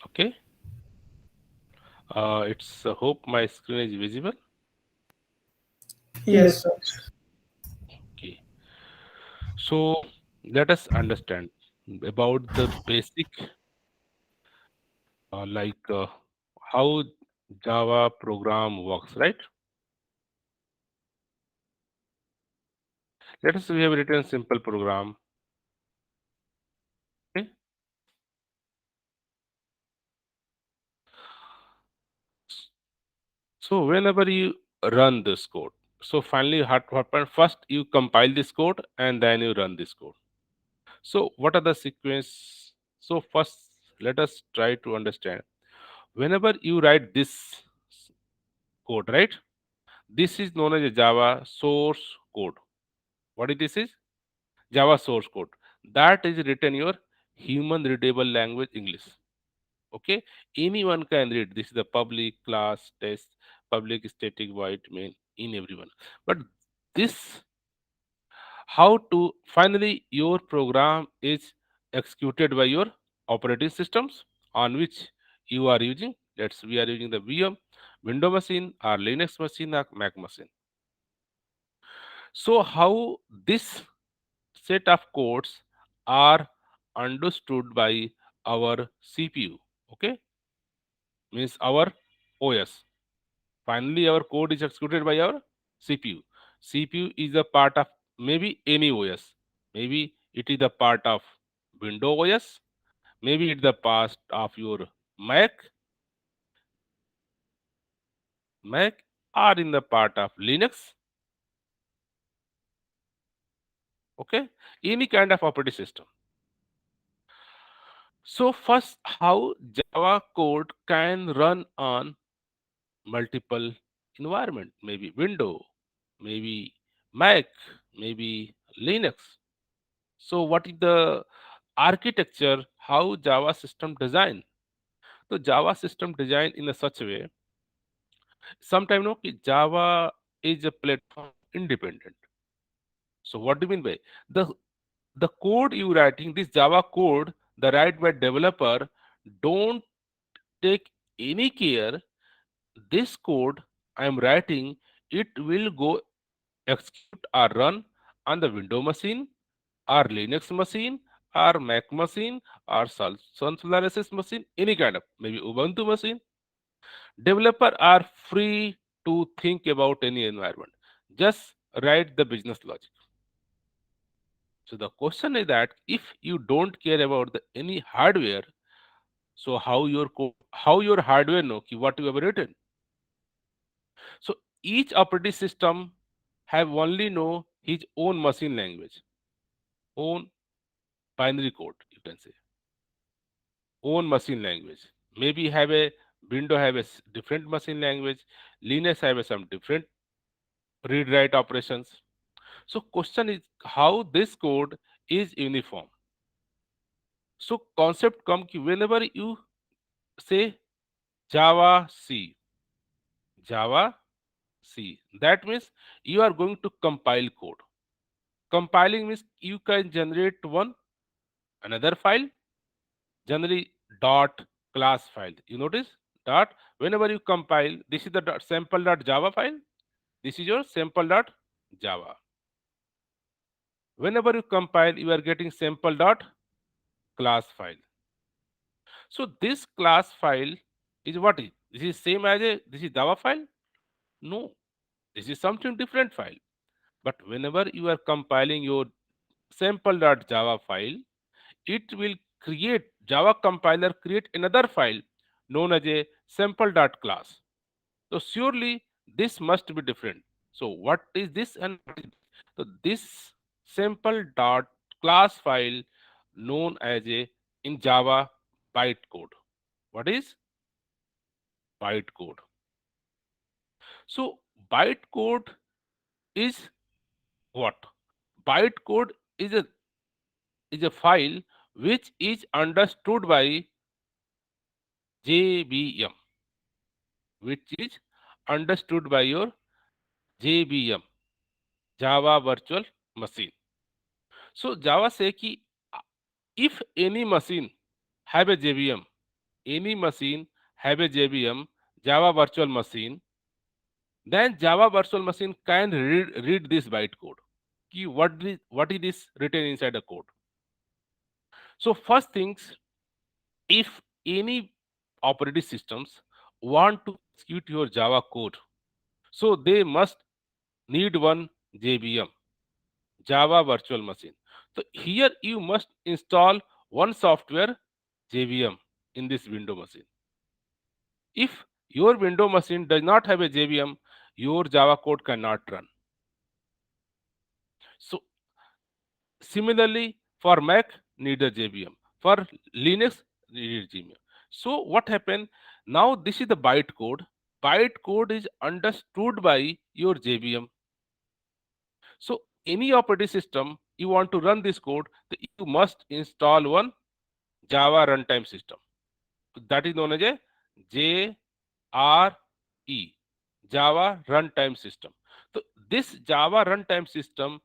Okay. It's hope my screen is visible. Yes, sir. Okay. So let us understand about the basic, like how Java program works, right? Let us we have written simple program. Okay. So whenever you run this code, so finally what happen? First you compile this code and then you run this code. So what are the sequence? So first let us try to understand. Whenever you write this code, right? This is known as a Java source code. What is this is? Java source code. That is written your human readable language English. Okay, anyone can read. This is the public class test, public static void main in everyone. But this how to finally your program is executed by your operating systems on which you are using. Let's we are using the VM, Windows machine, or Linux machine, or Mac machine. So how this set of codes are understood by our CPU? Okay, means our OS. Finally, our code is executed by our CPU. CPU is a part of maybe any OS. Maybe it is a part of Windows OS. Maybe it's the part of your Mac, Mac, or in the part of Linux. Okay, any kind of operating system. So first, how Java code can run on multiple environment, maybe Windows, maybe Mac, maybe Linux. So what is the architecture? How Java system design? So Java system design in a such a way. Sometimes no, कि Java is a platform independent. So what do you mean by the the code you writing this Java code the write by developer don't take any care this code I am writing it will go execute or run on the Windows machine or Linux machine or Mac machine or Sun Solaris machine, any kind of maybe Ubuntu machine. Developer are free to think about any environment. Just write the business logic. So the question is that if you don't care about the any hardware, so how your hardware know ki what you have written? So each operating system have only know his own machine language, own binary code, you can say, own machine language. Maybe have a Windows have a different machine language, Linux have a some different read write operations. So question is how this code is uniform. So concept come ki whenever you say Java C, Java C, that means you are going to compile code. Compiling means you can generate one another file, generally dot class file. You notice dot whenever you compile, this is the sample dot Java file. This is your sample dot Java. Whenever you compile, you are getting sample dot class file. So this class file is what is this is same as a this is Java file? No, this is something different file. But whenever you are compiling your sample.java file, it will create Java compiler create another file known as a sample.class. So surely this must be different. So what is this and what is so this sample.class file known as a in Java bytecode. What is bytecode? So bytecode is what? Bytecode is a file which is understood by JVM, which is understood by your JVM, Java Virtual Machine. So Java say ki if any machine have a JVM, any machine have a JVM, Java Virtual Machine, then Java Virtual Machine can read this bytecode. Ki what is this written inside the code? So first things, if any operating systems want to execute your Java code, so they must need one JVM, Java Virtual Machine. So here you must install one software JVM in this window machine. If your window machine does not have a JVM, your Java code cannot run. So similarly, for Mac, need a JVM. For Linux, need a JVM. So what happened? Now this is the bytecode. Bytecode is understood by your JVM. So any operating system you want to run this code, you must install one Java runtime system. That is known as a JRE, Java runtime system. So this Java runtime system,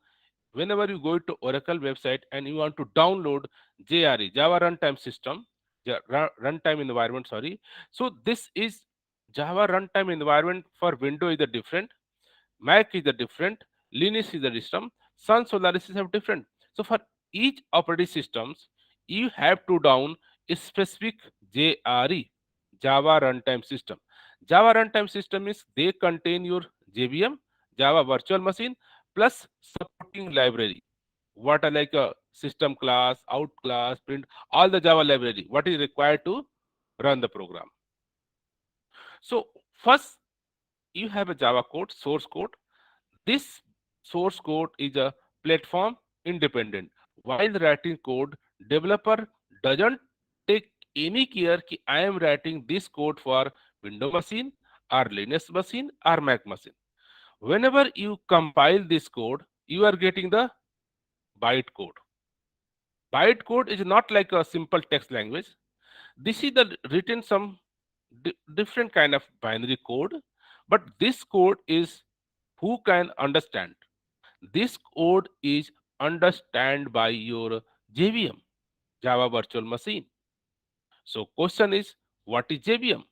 whenever you go to Oracle website and you want to download JRE, Java runtime system, runtime environment, sorry. So this is Java runtime environment for Windows is the different, Mac is the different, Linux is the system, Sun Solaris have different. So for each operating systems, you have to down a specific JRE, Java runtime system. Java runtime system is they contain your JVM, Java virtual machine, plus supporting library. What are like a system class, out class, print, all the Java library, what is required to run the program. So first you have a Java code, source code. This source code is a platform independent. While writing code, developer doesn't take any care कि I am writing this code for Windows machine or Linux machine or Mac machine. Whenever you compile this code, you are getting the bytecode. Bytecode is not like a simple text language. This is the written some different kind of binary code, but this code is who can understand. This code is understand by your JVM, Java Virtual Machine. So question is, what is JVM?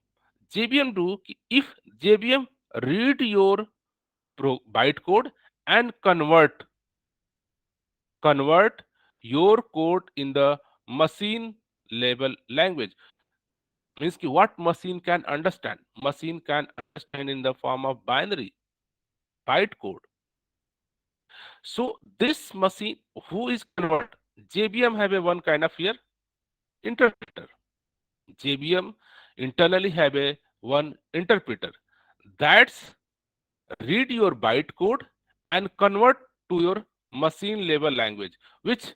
JVM do if JVM read your bytecode and convert your code in the machine level language. Means ki what machine can understand? Machine can understand in the form of binary bytecode. So this machine who is convert, JVM have a one kind of here interpreter. JVM internally have a one interpreter that's read your bytecode and convert to your machine level language which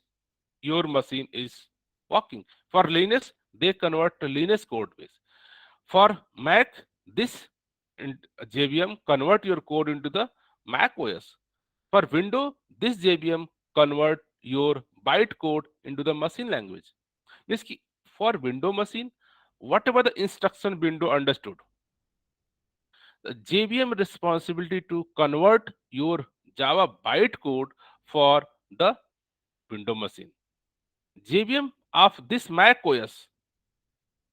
your machine is working. For Linux, they convert to Linux code base. For Mac, this JVM convert your code into the Mac OS. For Windows, this JVM convert your bytecode into the machine language. Means ki for window machine, whatever the instruction window understood, the JVM responsibility to convert your Java bytecode for the window machine. JVM of this Mac OS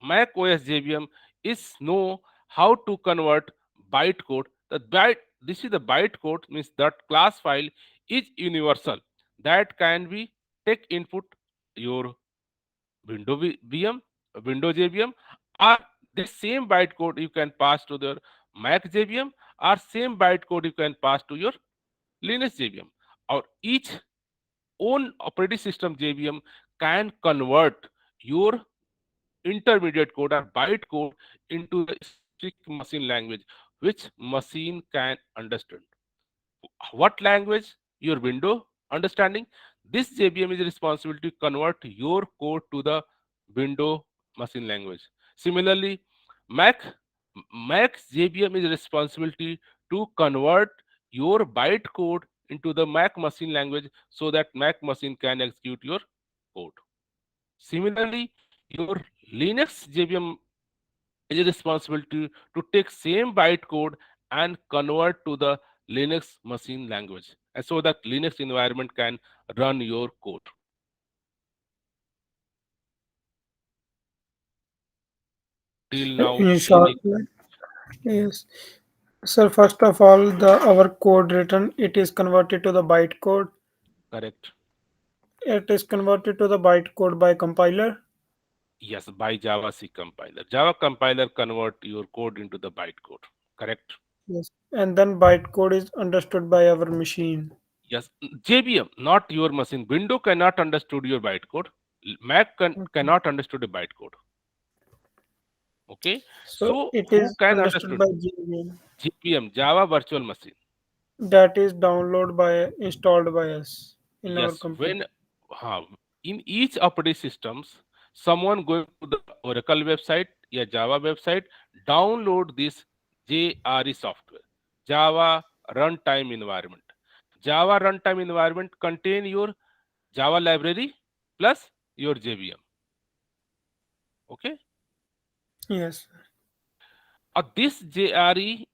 JVM is know how to convert bytecode. This is the bytecode means that class file is universal. That can be take input your window VM, window JVM, or the same bytecode you can pass to the Mac JVM, or same bytecode you can pass to your Linux JVM. Or each own operating system JVM can convert your intermediate code or bytecode into the specific machine language which machine can understand. What language your window understanding, this JVM is responsible to convert your code to the window machine language. Similarly, mac Mac's JVM is responsibility to convert your bytecode into the Mac machine language so that Mac machine can execute your code. Similarly, your Linux JVM is responsible to take same bytecode and convert to the Linux machine language, and so that Linux environment can run your code. Till now, In any short, yes. So first of all, the our code written, it is converted to the bytecode. correct? It is converted to the bytecode by compiler. Yes, by Java C compiler. Java compiler convert your code into the bytecode. Correct? Yes. And then bytecode is understood by our machine. Yes, JVM, not your machine. Windows cannot understood your bytecode. Mac Okay. cannot understood a bytecode. Okay, So so it who is can understood understood? by JVM. JVM, Java Virtual Machine. That is downloaded by installed by us in our Yes, computer. when in each operating systems, someone going to the Oracle website, yeah, Java website, download this JRE software, Java Runtime Environment. Java Runtime Environment contain your Java library plus your JVM. Okay, Yes. this JRE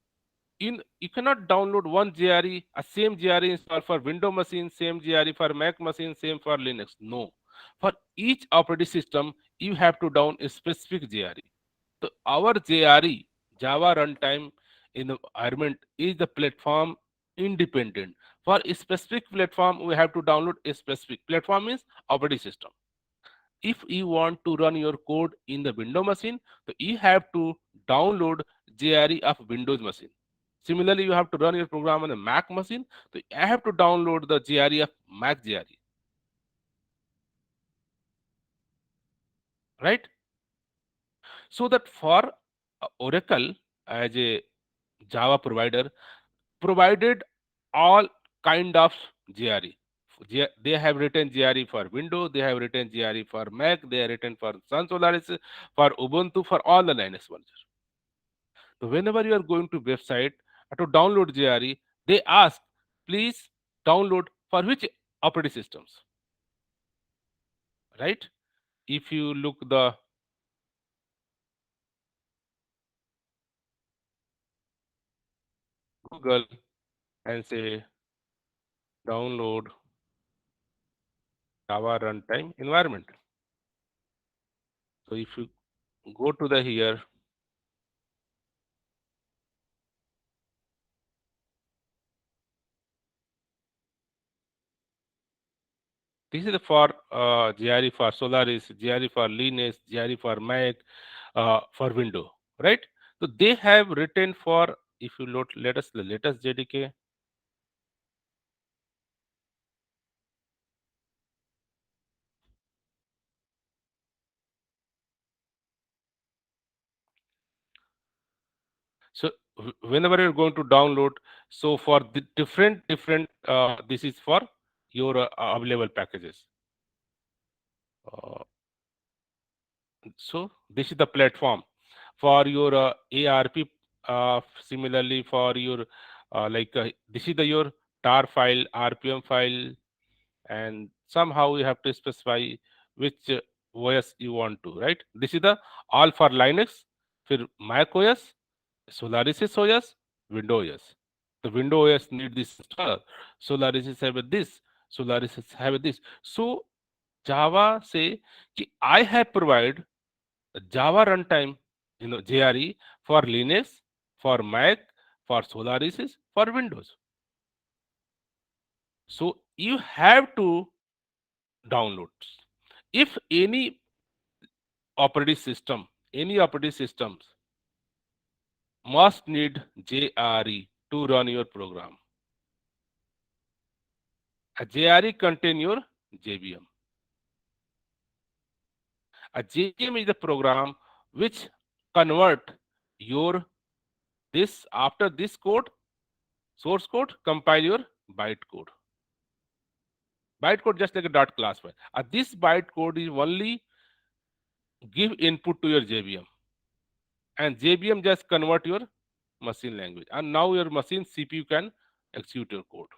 in you cannot download one JRE, a same JRE install for Windows machine, same JRE for Mac machine, same for Linux. No, for each operating system you have to down a specific JRE. So our JRE, Java Runtime Environment, is the platform independent. For a specific platform, we have to download a specific platform means operating system. If you want to run your code in the Windows machine, so you have to download JRE of Windows machine. Similarly, you have to run your program on a Mac machine, so I have to download the JRE of Mac JRE, right? So that for Oracle as a Java provider provided all kind of JRE. They have written JRE for Windows, they have written JRE for Mac, they have written for Sun Solaris, for Ubuntu, for all the Linux versions. So whenever you are going to website to download JRE, they ask, please download for which operating systems, right? If you look the Google and say download Java runtime environment. So if you go to the here, this is for GRE for Solaris, GRE for Linux, GRE for Mac, for Windows, right? So they have written for if you load let us the latest JDK. So whenever you're going to download, so for the different this is for your available packages. Uh, so this is the platform for your ARP. Similarly for your this is the your tar file, RPM file, and somehow you have to specify which OS you want to, right? This is the all for Linux, for Mac OS, Solaris OS, Windows OS. The Windows OS need this installer. Solaris have this. Solaris have this. So Java say कि I have provide Java runtime, JRE for Linux, for Mac, for Solaris, for Windows. So you have to download. If operating system, any operating systems must need JRE to run your program. A JRE contain your JVM. A JVM is the program which convert your this after this code, source code, compile your bytecode. Bytecode just like a dot class file. This bytecode is only give input to your JVM, and JVM just convert your machine language, and now your machine CPU can execute your code.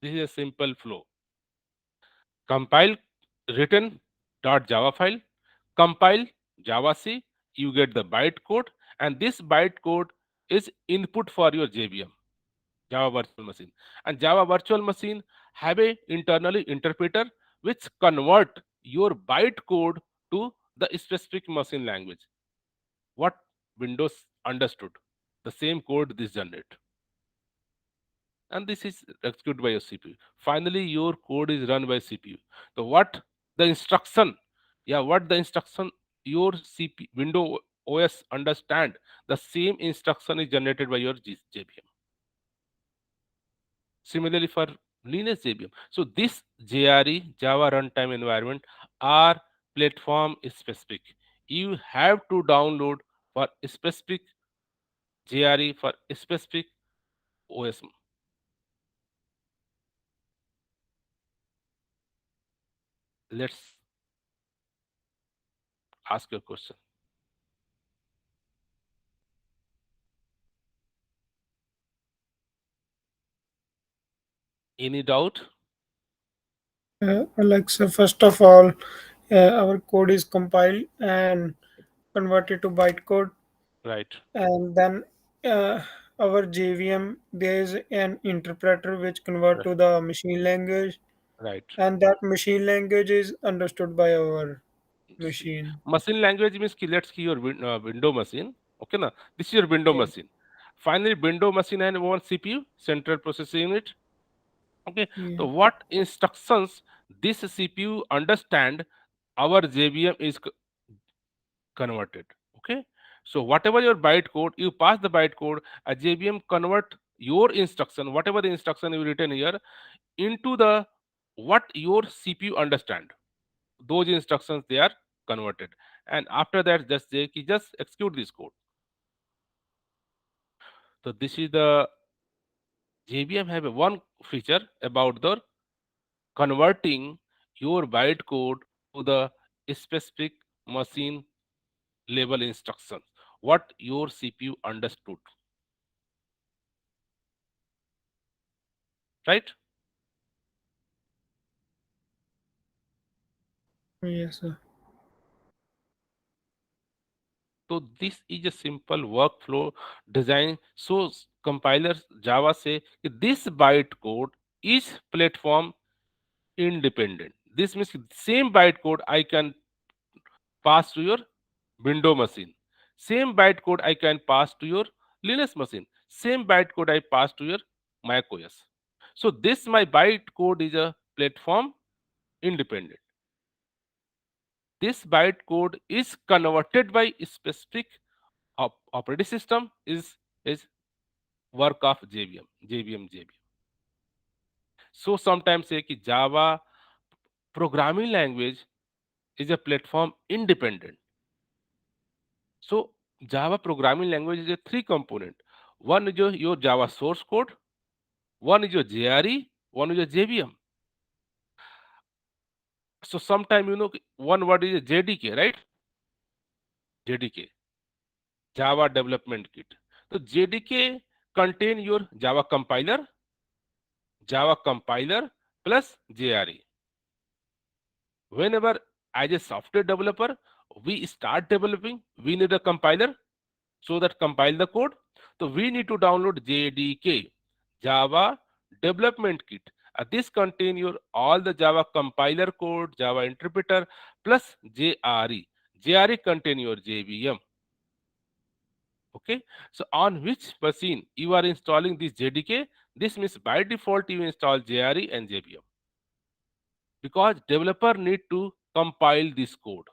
This is a simple flow. Compile written .java file, compile Java C, you get the bytecode, and this bytecode is input for your JVM. Java Virtual Machine. And Java Virtual Machine have a internally interpreter which convert your bytecode to the specific machine language. What Windows understood, the same code this generate, and this is executed by your CPU. Finally, your code is run by CPU. So what the instruction, yeah, what the instruction your CPU Windows OS understand, the same instruction is generated by your JVM. Similarly for Linux JVM. So this JRE Java Runtime Environment are platform specific. You have to download for specific JRE for specific OS. Let's ask your question. Any doubt? Alexa, first of all, our code is compiled and converted to bytecode, Right, and then uh, our JVM there is an interpreter which convert right, to the machine language, right. and that machine language is understood by our See, machine. machine language means ki let's key your window machine. Okay, na? This is your window Yeah. machine. Finally, window machine and one CPU, central processing unit. Okay, so Yeah. what instructions this CPU understand, our JVM is converted. Okay, so whatever your bytecode, you pass the bytecode, a JVM convert your instruction, whatever the instruction you written here, into the what your CPU understand. Those instructions they are converted, and after that just say ki just execute this code. So this is the JVM have a one feature about the converting your bytecode to the specific machine level instructions what your CPU understood, right? Yes, sir. So this is a simple workflow design. So compilers Java say कि this bytecode is platform independent. This means same bytecode I can pass to your window machine, same bytecode I can pass to your Linux machine, same bytecode I pass to your Mac OS. So this my bytecode is a platform independent. This bytecode is converted by specific operating system is work of JVM. So sometimes say कि Java programming language is a platform independent. So Java programming language is a three component. One is your Java source code, one is your JRE, one is your JVM. So sometime one word is JDK, right? JDK, Java Development Kit. So JDK contain your Java compiler plus JRE. Whenever as a software developer we start developing, we need a compiler so that compile the code. So we need to download JDK, Java Development Kit. This contain your all the Java compiler code, Java interpreter plus JRE. JRE contain your JVM. Okay, so on which machine you are installing this JDK? This means by default you install JRE and JVM because developer need to compile this code.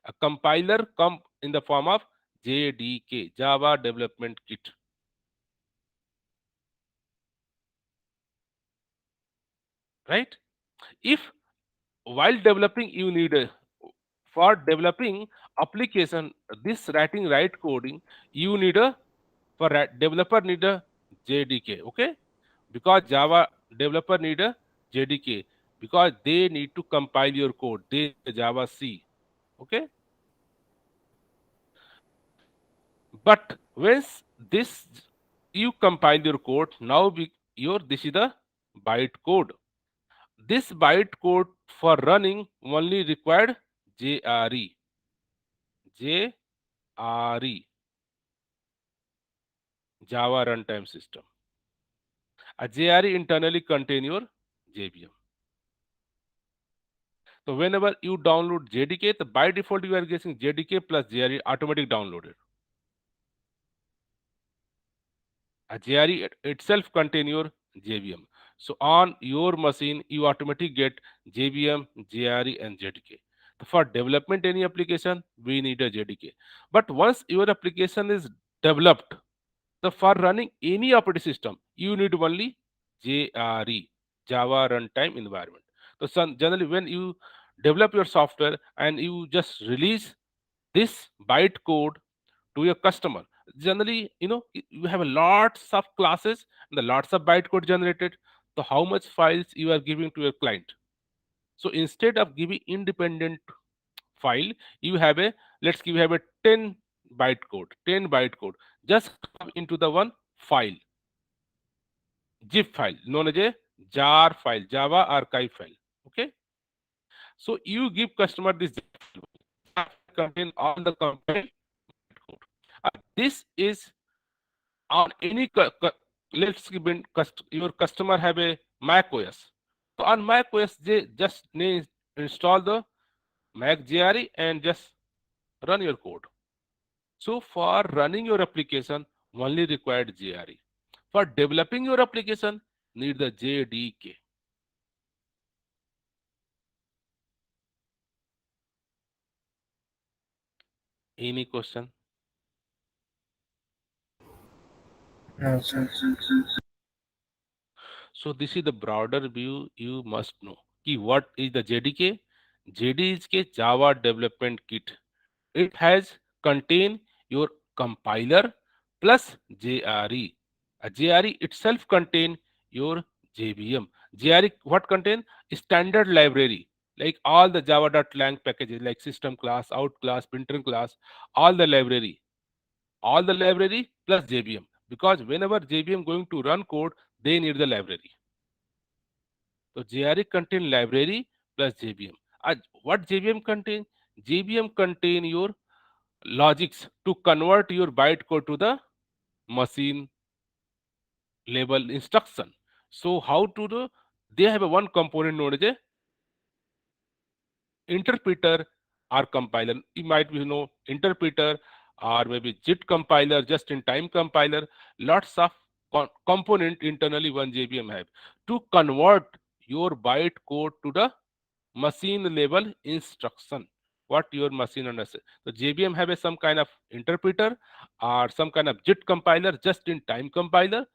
A compiler come in the form of JDK, Java Development Kit, right? If while developing you need a, for developing application, this writing right coding, you need a developer need a JDK, okay? Because Java developer need a JDK because they need to compile your code. They Java C, okay? But once this you compile your code, now your this is the byte code. This byte code for running only required JRE, JRE, Java Runtime System. A JRE internally contain your JVM. So whenever you download JDK, the by default you are getting JDK plus JRE automatic downloaded. A JRE itself contain your JVM. So on your machine, you automatically get JVM, JRE, and JDK. For development any application, we need a JDK. But once your application is developed, so for running any operating system, you need only JRE, Java Runtime Environment. So generally, when you develop your software and you just release this bytecode to your customer, generally, you have a lots of classes and the lots of bytecode generated. So how much files you are giving to your client? So instead of giving independent file, you have a, let's give, you have a 10 byte code just come into the one file, zip file known as a jar file, Java archive file. Okay, so you give customer this zip file. Jar file contain all the compiled code. This is on any let's give in your customer have a Mac OS. So on Mac OS, they just need install the Mac JRE and just run your code. So for running your application, only required JRE. For developing your application, need the JDK. Any question? Yes, yes. So this is the broader view you must know. Ki what is the JDK? JD is के Java Development Kit. It has contain your compiler plus JRE. A JRE itself contain your JVM. JRE what contain? Standard library like all the java.lang packages like system class, out class, printer class, all the library, all the library plus JVM. Because whenever JVM going to run code, they need the library. So JRE contain library plus JVM. What JVM contain? JVM contain your logics to convert your bytecode to the machine level instruction. So how to do? They have a one component known as a interpreter or compiler. You might be interpreter or maybe JIT compiler, just in time compiler. Lots of component internally one JVM have to convert your bytecode to the machine level instruction, what your machine understands. So JVM have a some kind of interpreter or some kind of JIT compiler, just in time compiler.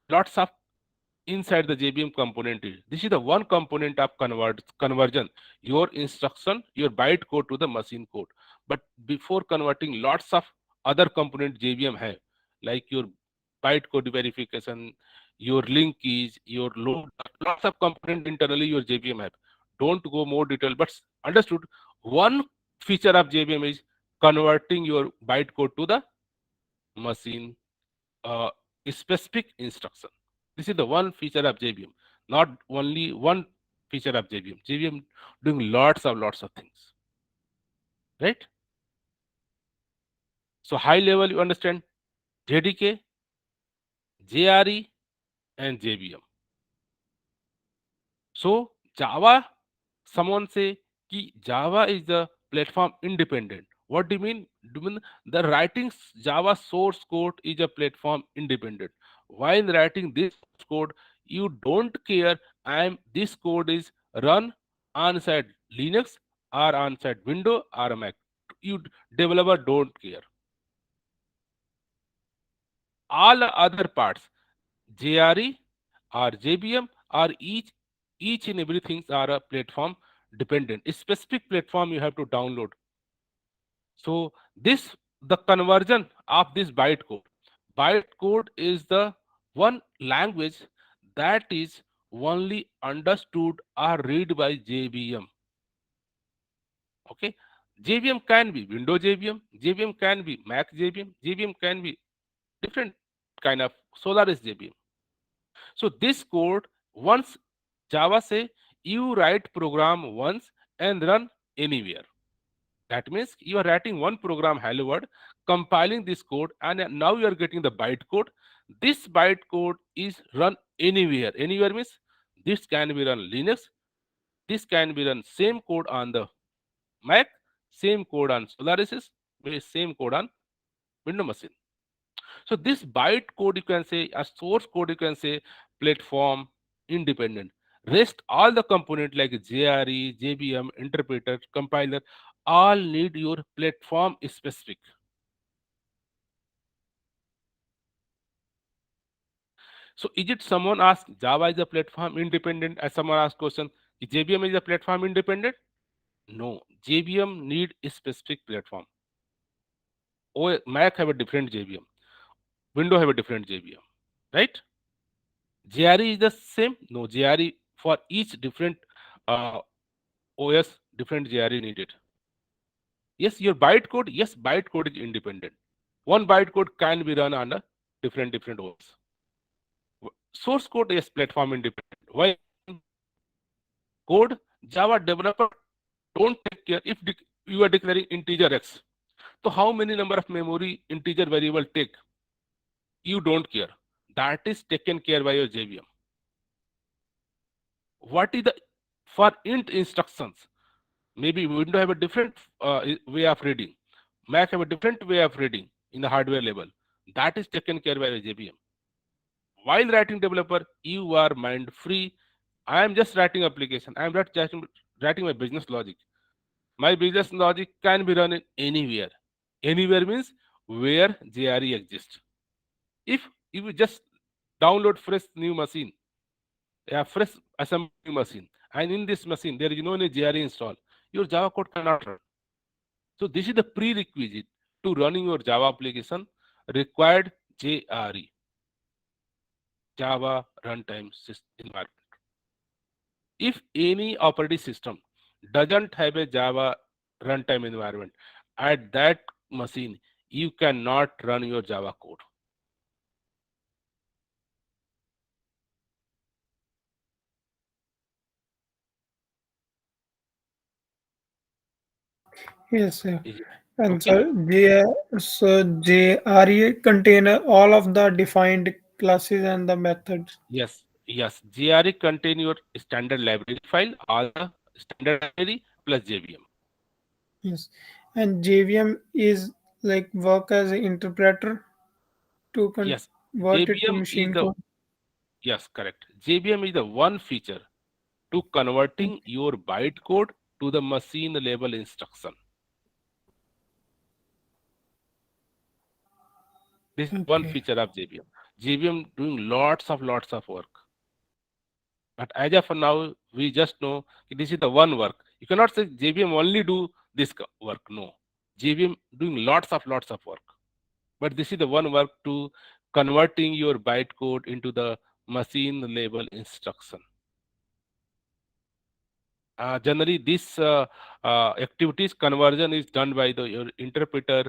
Lots of inside the JVM component is. This is the one component of conversion, your instruction, your bytecode to the machine code. But before converting, lots of other component JVM have, like your bytecode verification, your link keys, your load, lots of component internally your JVM have. Don't go more detail, but understood. One feature of JVM is converting your bytecode to the machine uh, specific instruction. This is the one feature of JVM, not only one feature of JVM. JVM doing lots of things, right? So high level you understand JDK, JRE, and JVM. So Java, someone say कि Java is the platform independent. What do you mean? Do you mean the writing Java source code is a platform independent? While writing this code, you don't care this code is run on side Linux or on side Windows or Mac. You developer don't care. All other parts, JRE or JVM or each and everything are a platform dependent. A specific platform you have to download. So this the conversion of this bytecode. Bytecode is the one language that is only understood or read by JVM. Okay, JVM can be Windows JVM, JVM can be Mac JVM, JVM can be different kind of Solaris JVM. So this code, once Java say you write program once and run anywhere. That means you are writing one program hello world, compiling this code, and now you are getting the bytecode. This bytecode is run anywhere. Anywhere means this can be run Linux, this can be run same code on the Mac, same code on Solaris, same code on Windows machine. So this byte code you can say, a source code you can say, platform independent. Rest all the component like JRE, JVM, interpreter, compiler, all need your platform specific. So is it someone asked Java is a platform independent? As someone asked question, is JVM is a platform independent? No, JVM need a specific platform. Mac have a different JVM, Windows have a different JVM, right? JRE is the same? No, JRE for each different uh, OS, different JRE needed. Yes, your bytecode, yes, bytecode is independent. One bytecode can be run on a different OS. Source code is platform independent. Why? Code Java developer don't take care if you are declaring integer x. So how many number of memory integer variable take? You don't care. That is taken care by your JVM. What is the for int instructions? Maybe Windows have a different way of reading. Mac have a different way of reading in the hardware level. That is taken care by the JVM. While writing developer, you are mind free. I am just writing application. I am not just writing my business logic. My business logic can be run in anywhere. Anywhere means where JRE exists. If you just download fresh new machine, a fresh assembly machine, and in this machine there is no any JRE install, your Java code cannot run. So this is the prerequisite to running your Java application required JRE, Java Runtime Environment. If any operating system doesn't have a Java runtime environment, at that machine, you cannot run your Java code. Yes, sir. Is it And okay? so JRE contain all of the defined classes and the methods. Yes, yes. JRE contain your standard library file, all the standard library plus JVM. Yes, and JVM is like work as an interpreter to Yes, convert it to JVM is machine the code. yes, correct. JVM is the one feature to converting Okay. your bytecode to the machine level instruction. This is one Okay. feature of JVM. JVM doing lots of work. But as of now, we just know this is the one work. You cannot say JVM only do this work. No, JVM doing lots of work. But this is the one work to converting your bytecode into the machine level instruction. Generally, this activities conversion is done by your interpreter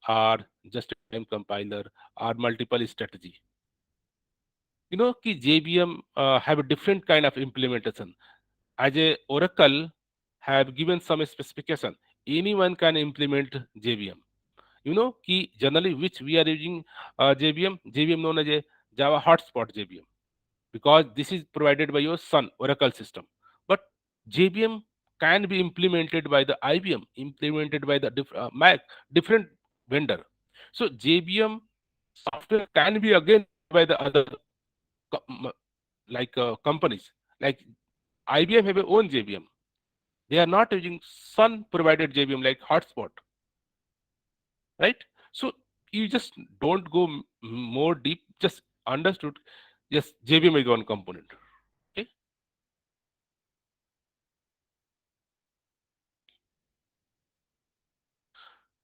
or just a time compiler or multiple strategy. You know, ki JVM have a different kind of implementation. As a Oracle have given some specification, anyone can implement JVM. You know, ki generally which we are using JVM known as a Java Hotspot JVM because this is provided by your Sun Oracle system. But JVM can be implemented by the IBM, implemented by the Mac, different vendor. So JVM software can be again by the other co- m- companies like IBM have a own JVM. They are not using Sun provided JVM like Hotspot, right? So you just don't go more deep. Just understood. Yes, JVM is one component. Okay.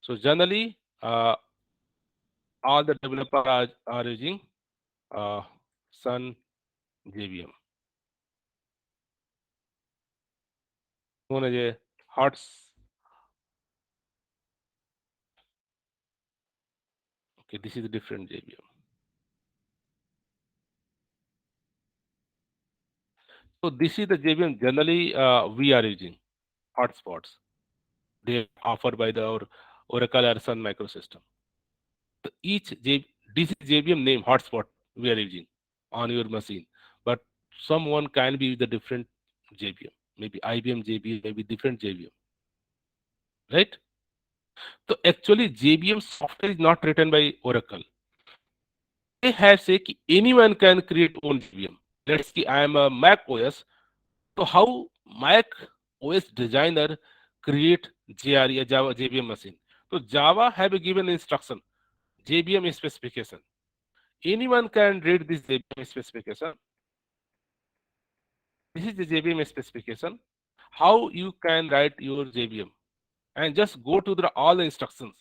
So generally, all the developers are using uh, Sun JVM, known as a HOTS. Okay, this is a different JVM. So this is the JVM generally we are using hotspots. They offered by the Oracle or Sun microsystem. Each this is JVM name hotspot we are using on your machine. but someone can be with a different JVM, maybe IBM JVM, maybe different JVM, right? So actually, JVM software is not written by Oracle. They have say कि anyone can create own JVM. Let's say I am a Mac OS. So how Mac OS designer create JRE, a Java JVM machine? So Java have a given instruction, JVM specification. Anyone can read this JVM specification. This is the JVM specification. How you can write your JVM and just go to the all the instructions,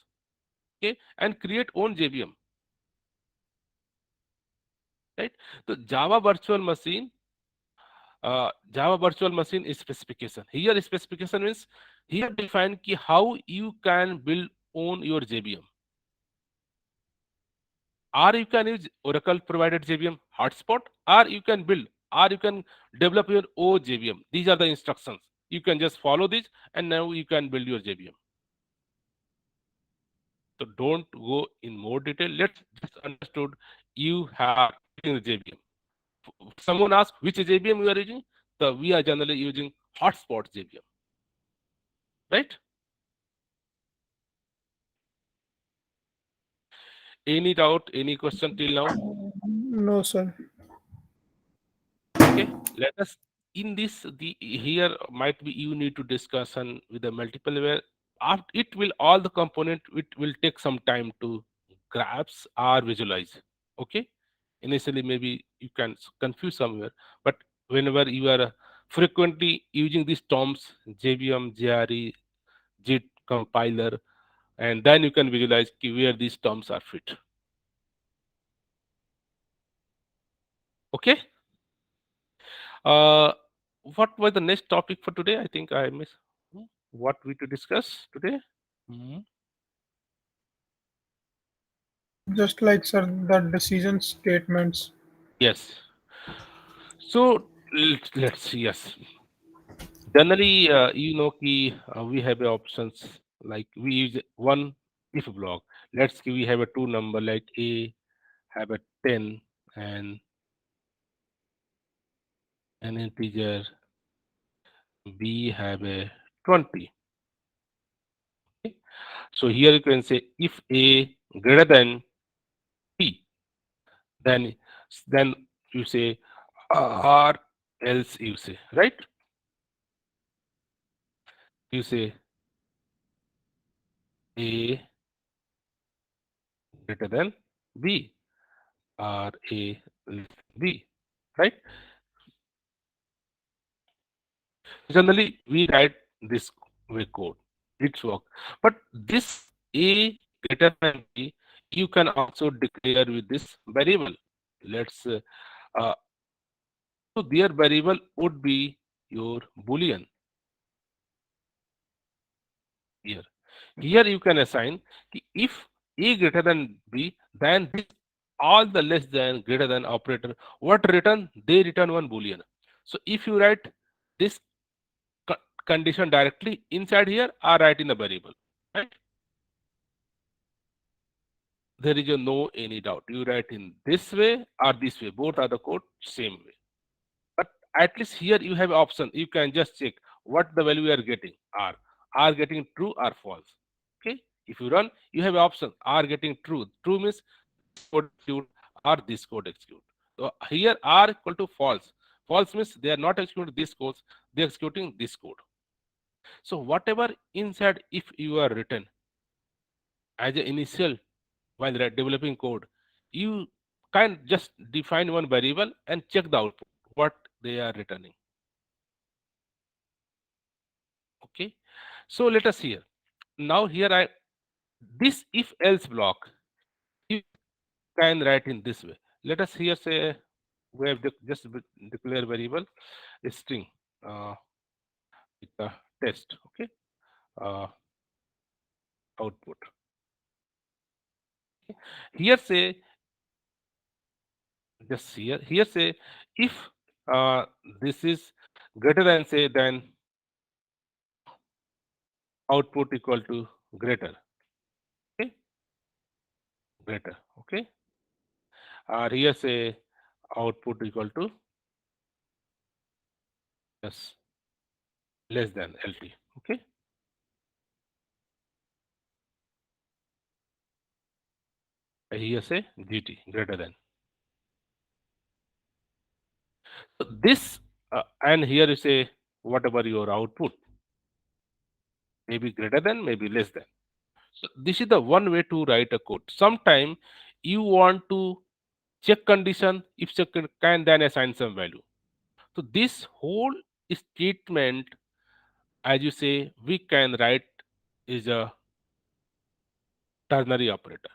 okay, and create own JVM, right? So Java virtual machine is specification. Here specification means here define ki how you can build own your JVM, or you can use Oracle provided JVM hotspot, or you can build, or you can develop your own JVM. These are the instructions. You can just follow these, and now you can build your JVM. So don't go in more detail. Let's just understood you have using the JVM. Someone asks which JVM you are using. So we are generally using hotspot JVM, right? Any doubt, any question till now? No, sir. Okay, let us in this the here might be you need to discussion with the multiple where after it will all the component it will take some time to grasp or visualize. Okay, initially maybe you can confuse somewhere, but whenever you are frequently using these terms JVM, JRE, JIT compiler, and then you can visualize where these terms are fit. Okay. Uh, what was the next topic for today? I think I missed what we to discuss today. Mhm. Just like, sir, the decision statements. Yes. So let's see. Yes. Generally, we have options like we use one if block. Let's say we have a two number like A have a 10 and an integer B have a 20. Okay? So here you can say if A greater than B, then then you say or else you say, right? You say A greater than B or A less than B, right? Generally, we write this way code. It's work. But this A greater than B, you can also declare with this variable. Let's uh, so their variable would be your boolean here. Here you can assign if A greater than B, then this all the less than greater than operator, what return? They return one boolean. So if you write this condition directly inside here or write in a variable, right? There is a no any doubt. You write in this way or this way, both are the code same way. But at least here you have option. You can just check what the value you are getting are getting true or false. Okay. If you run, you have option are getting true. True means code execute or this code execute. So here are equal to false. False means they are not executing this code, they are executing this code. So whatever inside if you are written as an initial while developing code, you can just define one variable and check the output, what they are returning. Okay. So let us here. Now here I this if else block you can write in this way. Let us here say we have just declare variable a string uh, with the test. Okay. Uh, output. Here say just here say if this is greater than say then output equal to greater. Okay, greater. Okay, or here say output equal to Yes, less than LT. Okay. Here say GT greater than. So this and here you say whatever your output, maybe greater than, maybe less than. So this is the one way to write a code. Sometime you want to check condition, if check can then assign some value. So this whole statement, as you say, we can write is a ternary operator.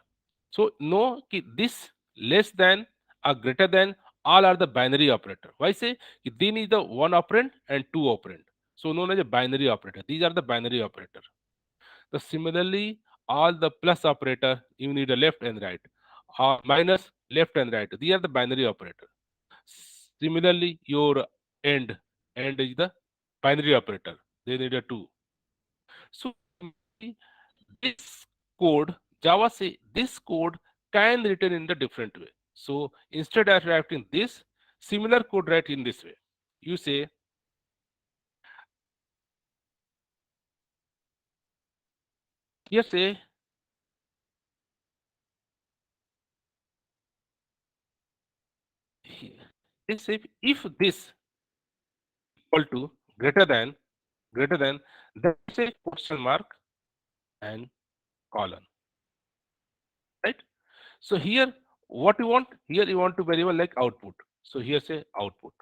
So know कि this less than or greater than all are the binary operator. Why say they need the one operand and two operand. So known as a binary operator. These are the binary operator. So similarly, all the plus operator you need a left and right, or minus left and right. These are the binary operator. Similarly, your end is the binary operator. They need a two. So this code, Java say this code can written in the different way. So instead of writing this, similar code write in this way. You say here say this if this equal to greater than then say question mark and colon, right? So here what you want, here you want to variable like output. So here say output.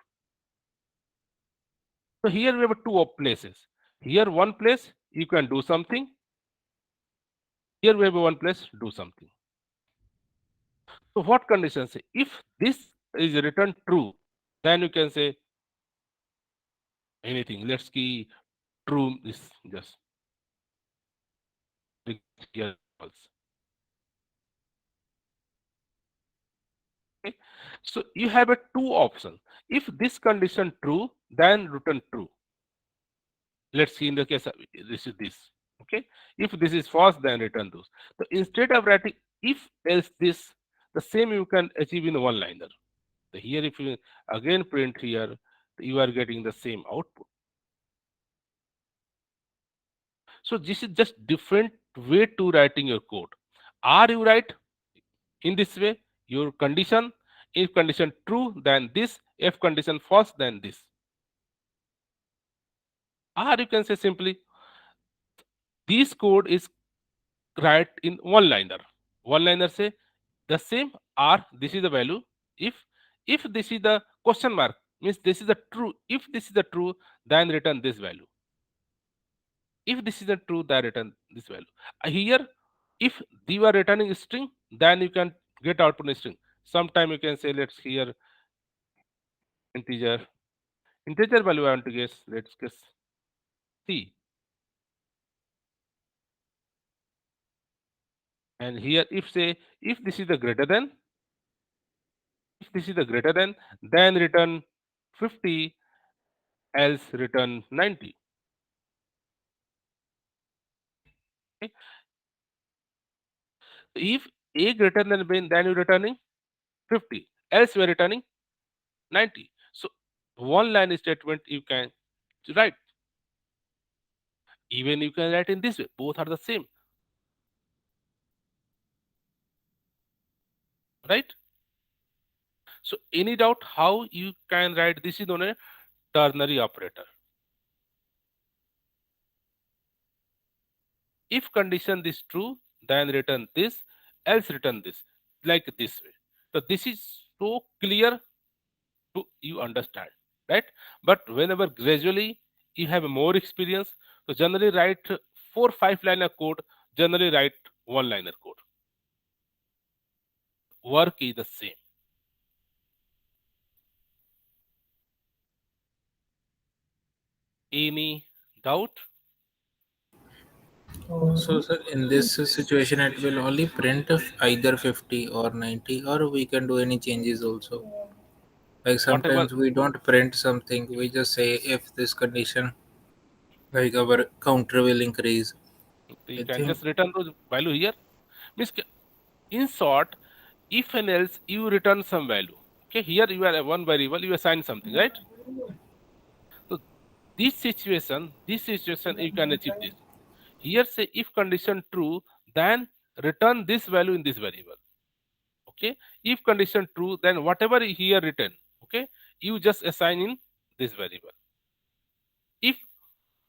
So here we have two places. Here one place you can do something. Here we have one place do something. So what condition say if this is returned true, then you can say anything. Let's key true is just here false. Okay. So you have a two option. If this condition true, then return true. Let's see in the case of this is this. Okay. If this is false, then return those. So instead of writing if else this, the same you can achieve in one liner. So here if you again print here, you are getting the same output. So this is just different way to writing your code. Are you write in this way your condition, if condition true then this, if condition false then this. Or you can say simply this code is write in one liner. One liner say the same or this is the value. If this is the question mark means this is the true. If this is the true, then return this value. If this is the true, then return this value. Here, if you are returning a string, then you can get output in string. Sometime you can say let's here integer. Integer value I want to guess. Let's guess C. And here if say if this is the greater than, if this is the greater than, then return 50, else return 90. Okay. If a greater than b, then you're returning 50, else you are returning 90. So one line statement you can write. Even you can write in this way. Both are the same, right? So any doubt how you can write this is known as ternary operator. If condition is true, then return this, else return this, like this way. So this is so clear to you understand, right? But whenever gradually you have more experience, so generally write 4 5 liner code, generally write one liner code. Work is the same. Any doubt? So, sir, in this situation, it will only print of either 50 or 90, or we can do any changes also. Like Whatever sometimes we don't print something, we just say if this condition, like our counter will increase. you I can think just return those value here. Means in short, if and else you return some value. Okay, here you are a one variable, you assign something, right? So this situation you can achieve this. Here say if condition true, then return this value in this variable. Okay, if condition true, then whatever here written, okay, you just assign in this variable. If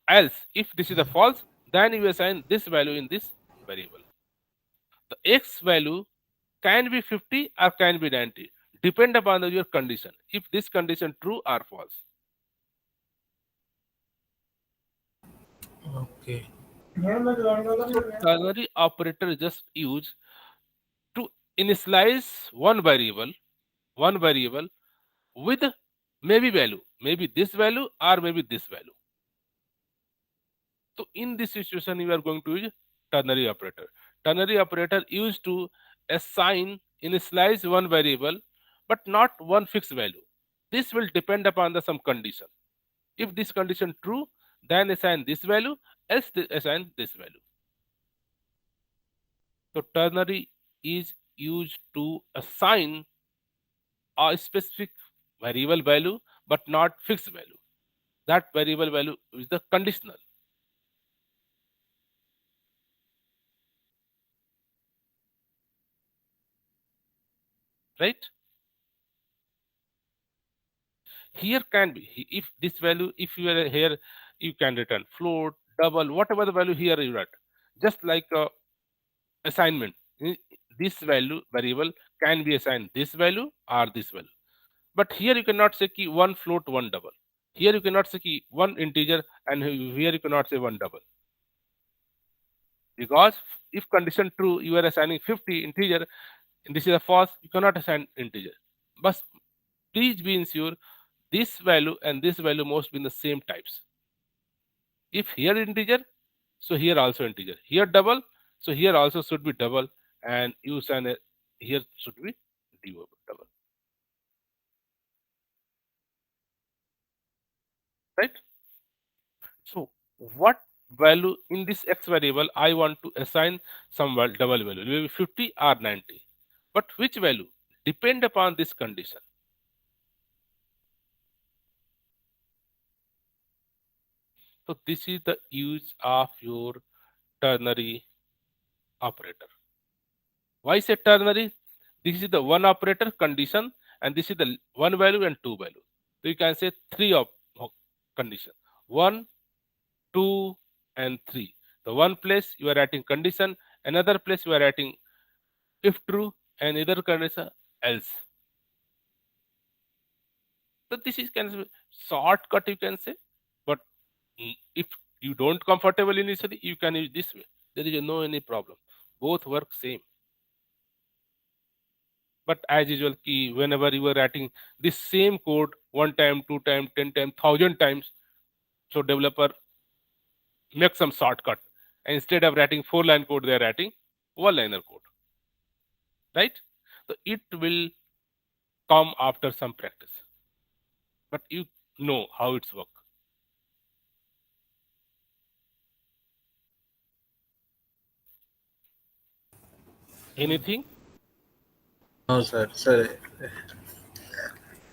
else, if this is a false, then you assign this value in this variable. The x value can be 50 or can be 90, depend upon your condition, if this condition true or false. Okay. So ternary operator is just used to initialize one variable with maybe value, maybe this value or maybe this value. So in this situation, we are going to use ternary operator. Ternary operator used to assign, initialize one variable, but not one fixed value. This will depend upon the some condition. If this condition true, then assign this value, else assign this value. So ternary is used to assign a specific variable value, but not fixed value. That variable value is the conditional, right? Here can be if this value, if you are here, you can return float, double, whatever the value here you write. Just like assignment, this value variable can be assigned this value or this value. But here you cannot say key one float, one double. Here you cannot say key one integer, and here you cannot say one double. Because if condition true, you are assigning 50 integer, and this is a false, you cannot assign integer. But please be ensure this value and this value must be in the same types. If here integer, so here also integer. Here double, so here also should be double, and you assign here should be double. Right? So what value in this x variable I want to assign some double value, maybe 50 or 90. But which value? Depend upon this condition. So this is the use of your ternary operator. Why say ternary? This is the one operator condition, and this is the one value and two value. So you can say three of condition: one, two, and three. The one place you are writing condition, another place you are writing if true, and either condition else. So this is kind of shortcut you can say, but if you don't comfortable initially, you can use this way. There is no any problem. Both work same. But as usual, key whenever you are writing this same code one time, two time, 10 times, 1,000 times, so developer make some shortcut. And instead of writing 4-line code, they are writing one-liner code, right? So it will come after some practice, but you know how it's work. Anything? No, sir. Sir,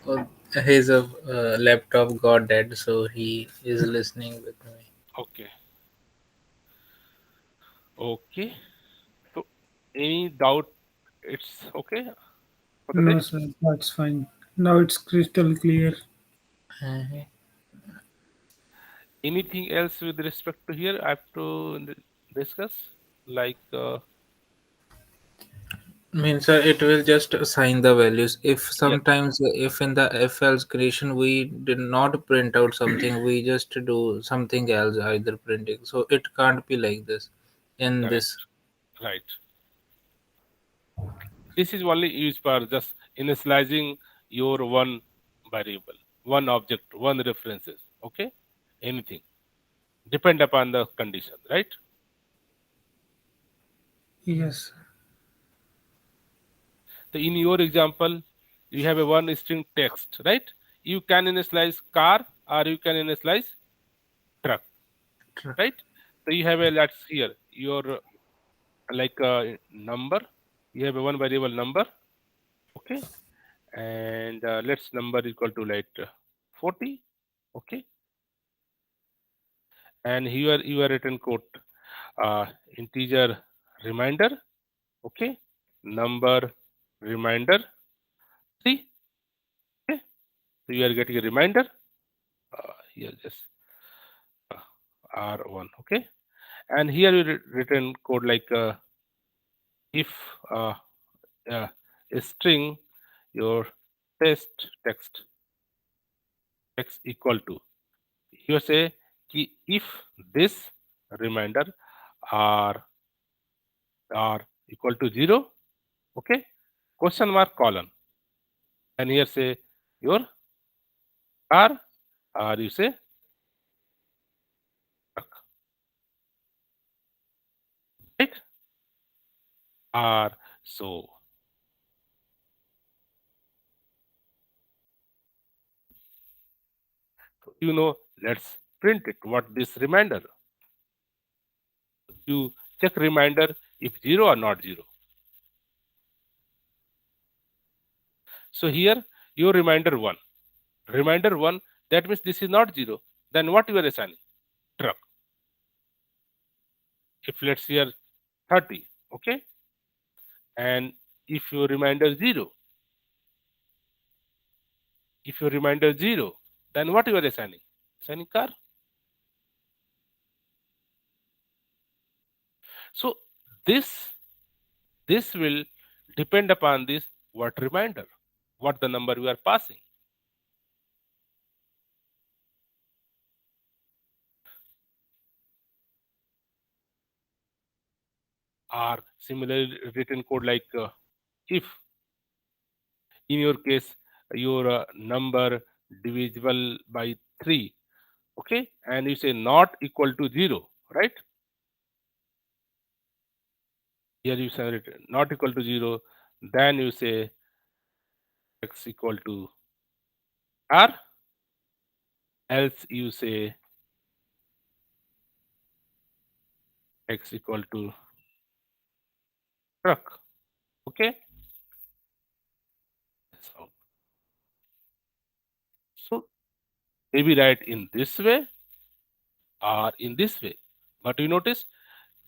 oh, his laptop got dead, so he is listening with me. Okay. Okay. So any doubt? It's okay for the No, day. sir, that's fine. Now it's crystal clear. Uh, Anything else with respect to here I have to discuss? Like means it will just assign the values. If yes, sometimes if in the if else creation we did not print out something, we just do something else, either printing. So it can't be like this in correct, this. right. This is only used for just initializing your one variable, one object, one references. Okay, anything depend upon the condition, right? Yes. So in your example, you have a one string text, right? You can initialize car or you can initialize truck, right? So you have a let's here your like number. You have a one variable number, okay, and let's number equal to like 40, okay. and here you are written code integer reminder, okay, number reminder 3, okay. So you are getting a reminder here just R1, okay, and here you written code like if uh, a string your text equal to, you say ki if this reminder are equal to 0, okay, question mark colon, and here say your car, or you say truck, right, or so. You know, let's print it. What this reminder? You check reminder if 0 or not 0. So here your reminder 1. Reminder 1, that means this is not 0. Then what you are assigning? Truck. If let's here 30, okay? And if your reminder 0, then what you are assigning? Assigning car. So this will depend upon this what reminder, what the number we are passing. Or similarly written code like if in your case your number divisible by 3, okay, and you say not equal to 0, right, here you say not equal to 0, then you say x equal to r, else you say x equal to truck, okay. So maybe write in this way or in this way, but you notice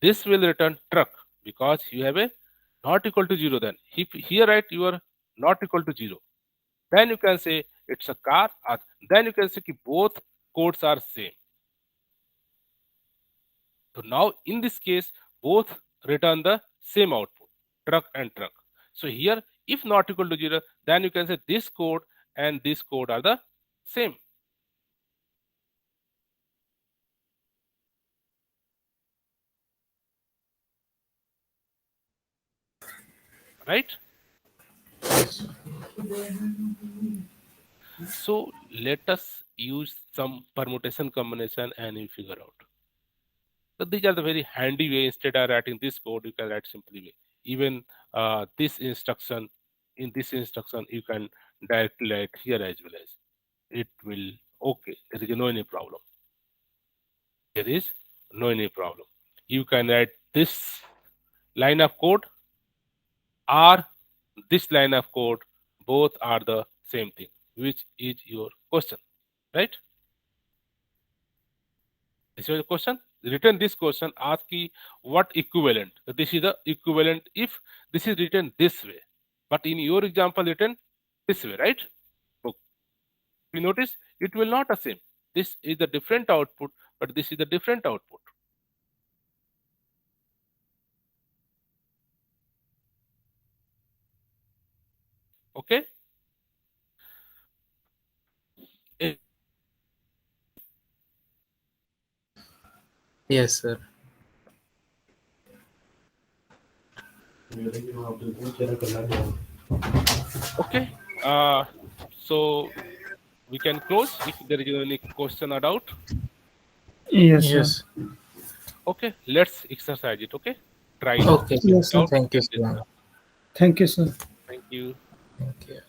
this will return truck because you have a not equal to 0. Then if here write you are not equal to 0, then you can say it's a car, or then you can say ki both codes are same. So now in this case both return the same output, truck and truck. So here if not equal to 0, then you can say this code and this code are the same. Right? So let us use some permutation combination and you figure out. So these are the very handy way. Instead of writing this code, you can write simply way. Even this instruction, in this instruction, you can directly write here as well as. It will okay. There is no any problem. There is no any problem. You can write this line of code or this line of code. Both are the same thing. Which is your question, right? This is your question. Written this question, ask ki what equivalent. So this is the equivalent if this is written this way. But in your example, written this way, right? So you notice it will not the same. This is the different output, but this is the different output. Okay. Eh, Yes, sir. Okay. So we can close if there is any question or doubt. Yes, sir. Yes. Okay. Let's exercise it. Okay. Try it Okay. Yes, sir. out. Thank you, in this sir. way. Thank you, sir. Thank you. Thank you.